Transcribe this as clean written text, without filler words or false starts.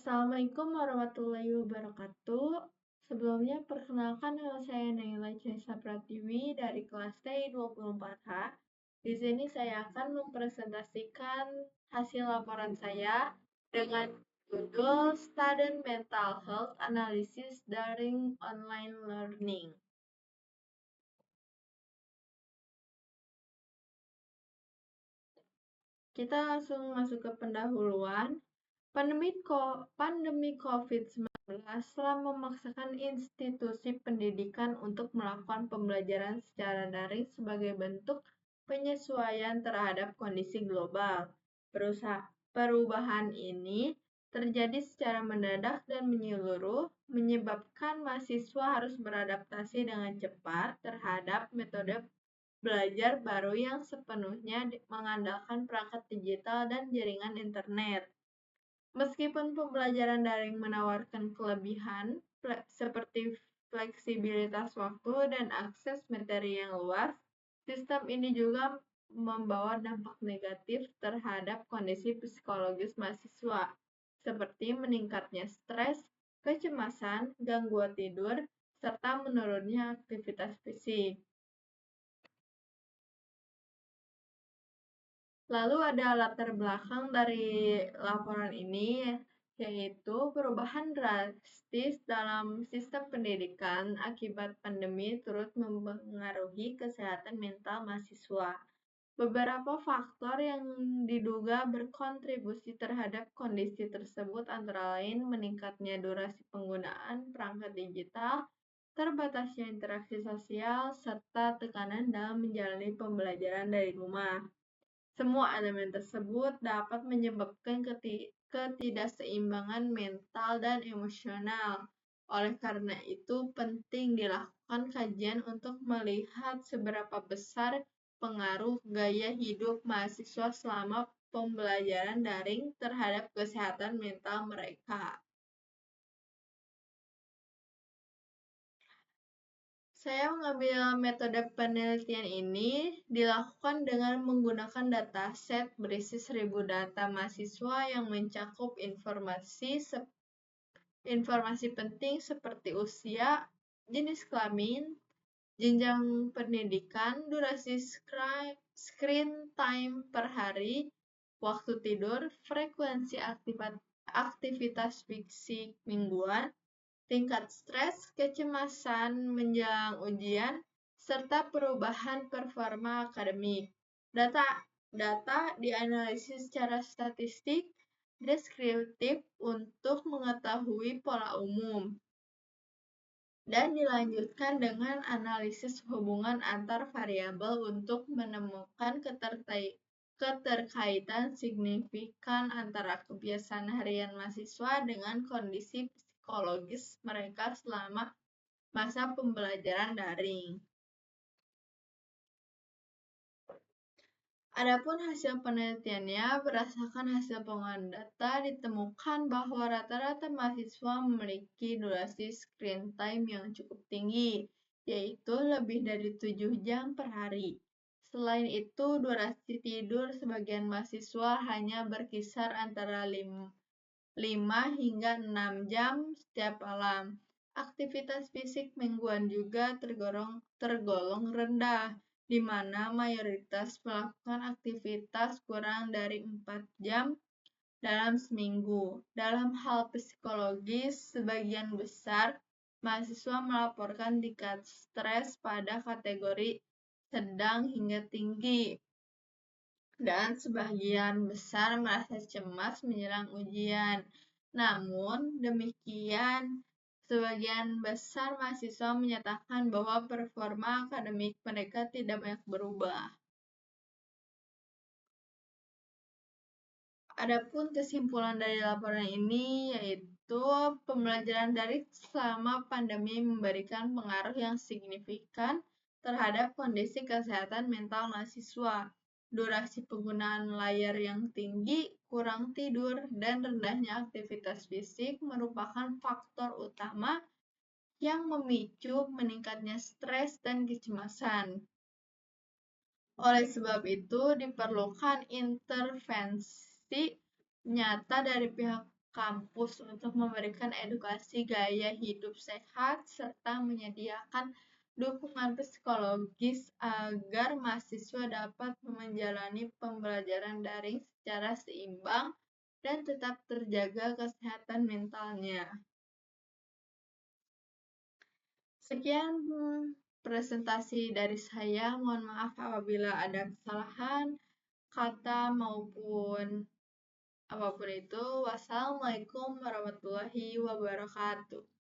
Assalamualaikum warahmatullahi wabarakatuh. Sebelumnya, perkenalkan nama saya Naila Chaisa Pratiwi dari kelas T24H. Di sini saya akan mempresentasikan hasil laporan saya dengan judul Student Mental Health Analysis During Online Learning. Kita langsung masuk ke pendahuluan. Pandemi COVID-19 telah memaksakan institusi pendidikan untuk melakukan pembelajaran secara daring sebagai bentuk penyesuaian terhadap kondisi global. Perubahan ini terjadi secara mendadak dan menyeluruh, menyebabkan mahasiswa harus beradaptasi dengan cepat terhadap metode belajar baru yang sepenuhnya mengandalkan perangkat digital dan jaringan internet. Meskipun pembelajaran daring menawarkan kelebihan seperti fleksibilitas waktu dan akses materi yang luas, sistem ini juga membawa dampak negatif terhadap kondisi psikologis mahasiswa, seperti meningkatnya stres, kecemasan, gangguan tidur, serta menurunnya aktivitas fisik. Lalu ada latar belakang dari laporan ini, yaitu perubahan drastis dalam sistem pendidikan akibat pandemi turut mempengaruhi kesehatan mental mahasiswa. Beberapa faktor yang diduga berkontribusi terhadap kondisi tersebut antara lain meningkatnya durasi penggunaan perangkat digital, terbatasnya interaksi sosial, serta tekanan dalam menjalani pembelajaran dari rumah. Semua elemen tersebut dapat menyebabkan ketidakseimbangan mental dan emosional. Oleh karena itu, penting dilakukan kajian untuk melihat seberapa besar pengaruh gaya hidup mahasiswa selama pembelajaran daring terhadap kesehatan mental mereka. Saya mengambil metode penelitian ini dilakukan dengan menggunakan dataset berisi 1000 data mahasiswa yang mencakup informasi penting seperti usia, jenis kelamin, jenjang pendidikan, durasi screen time per hari, waktu tidur, frekuensi aktivitas fisik mingguan, tingkat stres, kecemasan menjelang ujian, serta perubahan performa akademik. Data dianalisis secara statistik deskriptif untuk mengetahui pola umum, dan dilanjutkan dengan analisis hubungan antar variabel untuk menemukan keterkaitan signifikan antara kebiasaan harian mahasiswa dengan kondisi psikologis mereka selama masa pembelajaran daring. Adapun hasil penelitiannya, berdasarkan hasil pengolahan data, ditemukan bahwa rata-rata mahasiswa memiliki durasi screen time yang cukup tinggi, yaitu lebih dari 7 jam per hari. Selain itu, durasi tidur sebagian mahasiswa hanya berkisar antara 5 hingga 6 jam setiap malam. Aktivitas fisik mingguan juga tergolong rendah, di mana mayoritas melakukan aktivitas kurang dari 4 jam dalam seminggu. Dalam hal psikologis, sebagian besar mahasiswa melaporkan tingkat stres pada kategori sedang hingga tinggi, dan sebagian besar merasa cemas menjelang ujian. Namun demikian, sebagian besar mahasiswa menyatakan bahwa performa akademik mereka tidak banyak berubah. Adapun kesimpulan dari laporan ini yaitu pembelajaran daring selama pandemi memberikan pengaruh yang signifikan terhadap kondisi kesehatan mental mahasiswa. Durasi penggunaan layar yang tinggi, kurang tidur, dan rendahnya aktivitas fisik merupakan faktor utama yang memicu meningkatnya stres dan kecemasan. Oleh sebab itu, diperlukan intervensi nyata dari pihak kampus untuk memberikan edukasi gaya hidup sehat serta menyediakan dukungan psikologis agar mahasiswa dapat menjalani pembelajaran daring secara seimbang dan tetap terjaga kesehatan mentalnya. Sekian presentasi dari saya. Mohon maaf apabila ada kesalahan kata maupun apapun itu. Wassalamualaikum warahmatullahi wabarakatuh.